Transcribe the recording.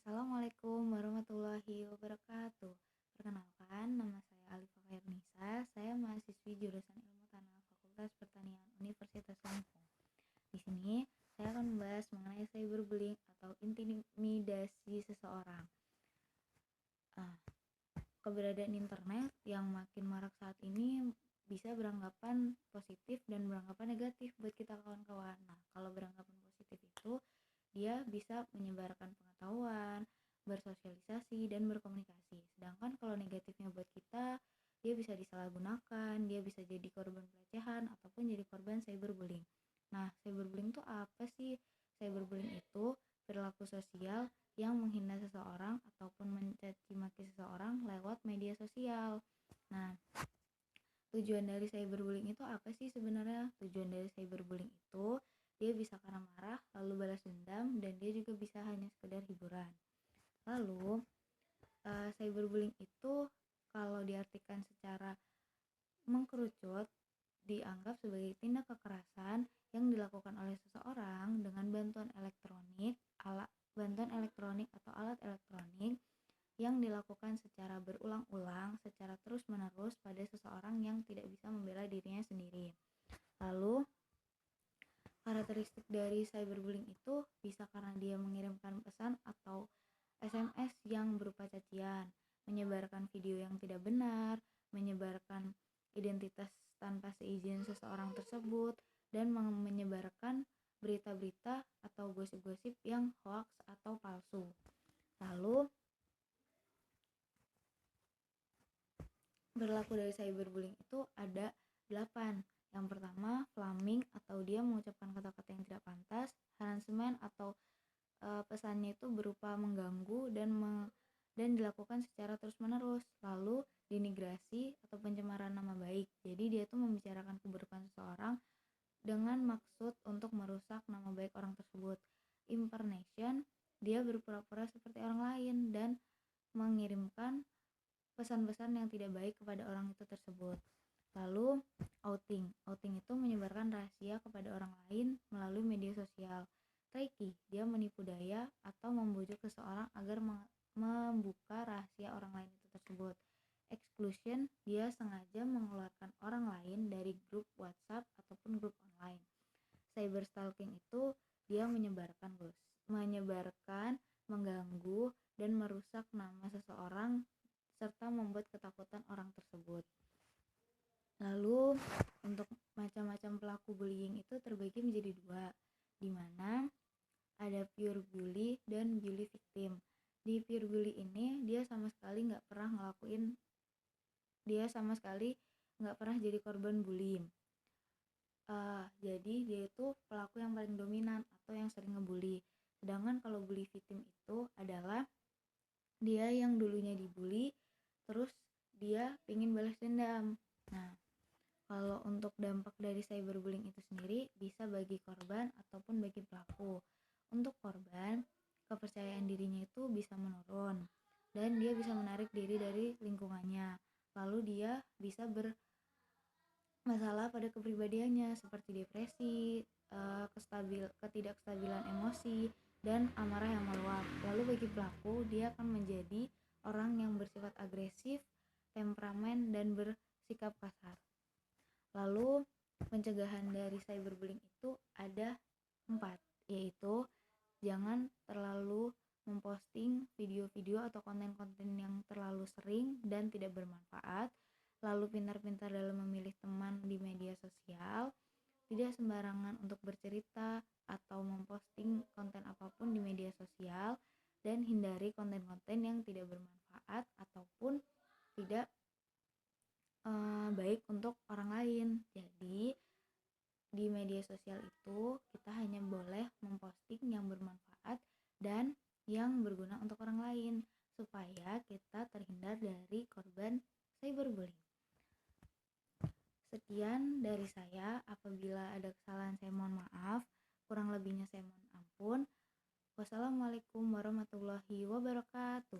Assalamualaikum warahmatullahi wabarakatuh. Perkenalkan, nama saya Alifa Khairunisa. Saya mahasiswi jurusan Ilmu Tanah Fakultas Pertanian Universitas Lampung. Di sini saya akan membahas mengenai cyberbullying atau intimidasi seseorang. Keberadaan internet yang makin marak saat ini bisa beranggapan positif dan beranggapan negatif buat kita kawan-kawan. Nah, kalau beranggapan positif itu dia bisa menyebarkan pengetahuan, bersosialisasi, dan berkomunikasi. Sedangkan kalau negatifnya buat kita, dia bisa disalahgunakan, dia bisa jadi korban pelecehan, ataupun jadi korban cyberbullying. Nah, cyberbullying itu apa sih? Cyberbullying itu perilaku sosial yang menghina seseorang ataupun mencaci maki seseorang lewat media sosial. Nah, tujuan dari cyberbullying itu apa sih sebenarnya? Tujuan dari cyberbullying itu dia bisa karena marah lalu balas dendam, dan dia juga bisa hanya sekedar hiburan. Lalu cyberbullying itu kalau diartikan secara mengkerucut dianggap sebagai tindak kekerasan yang dilakukan oleh seseorang dengan bantuan elektronik atau alat elektronik yang dilakukan secara berulang-ulang, secara terus-menerus pada seseorang yang tidak bisa membela dirinya sendiri. Lalu karakteristik dari cyberbullying itu bisa karena dia mengirimkan pesan atau SMS yang berupa cacian, menyebarkan video yang tidak benar, menyebarkan identitas tanpa seizin seseorang tersebut, dan menyebarkan berita-berita atau gosip-gosip yang hoax atau palsu. Lalu berlaku dari cyberbullying itu ada 8. Yang pertama, flaming atau dia mengucapkan kata-kata yang tidak pantas, harassment atau pesannya itu berupa mengganggu dan dilakukan secara terus-menerus. Lalu denigrasi atau pencemaran nama baik. Jadi dia tuh membicarakan keburukan seseorang dengan maksud untuk merusak nama baik orang tersebut. Impersonation, dia berpura-pura seperti orang lain dan mengirimkan pesan-pesan yang tidak baik kepada orang itu tersebut. Lalu outing itu menyebarkan rahasia kepada orang lain melalui media sosial. Tracky, dia menipu daya atau membujuk seseorang agar membuka rahasia orang lain itu tersebut. Exclusion, dia sengaja mengeluarkan orang lain dari grup WhatsApp ataupun grup online. Cyberstalking itu dia menyebarkan, mengganggu dan merusak nama seseorang serta membuat ketakutan orang tersebut. Lalu untuk macam-macam pelaku bullying itu terbagi menjadi 2, di mana ada pure bully dan bully victim. Di pure bully ini dia sama sekali nggak pernah jadi korban bullying. Jadi dia itu pelaku yang paling dominan atau yang sering ngebully. Sedangkan kalau bully victim itu adalah dia yang dulunya dibully, terus dia pengen balas dendam. Nah, kalau untuk dampak dari cyberbullying itu sendiri bisa bagi korban ataupun bagi pelaku. Untuk korban, kepercayaan dirinya itu bisa menurun dan dia bisa menarik diri dari lingkungannya. Lalu dia bisa bermasalah pada kepribadiannya seperti depresi, ketidakstabilan emosi, dan amarah yang meluap. Lalu bagi pelaku, dia akan menjadi orang yang bersifat agresif, temperamen, dan bersikap kasar. Lalu pencegahan dari cyberbullying itu ada 4, yaitu jangan terlalu memposting video-video atau konten-konten yang terlalu sering dan tidak bermanfaat. Lalu pintar-pintar dalam memilih teman di media sosial, tidak sembarangan untuk bercerita atau memposting konten apapun di media sosial, dan hindari konten-konten yang tidak bermanfaat ataupun tidak baik untuk orang lain. Jadi di media sosial itu kita hanya boleh memposting yang bermanfaat dan yang berguna untuk orang lain supaya kita terhindar dari korban cyberbullying. Sekian dari saya. Apabila ada kesalahan saya mohon maaf, kurang lebihnya saya mohon ampun. Wassalamualaikum warahmatullahi wabarakatuh.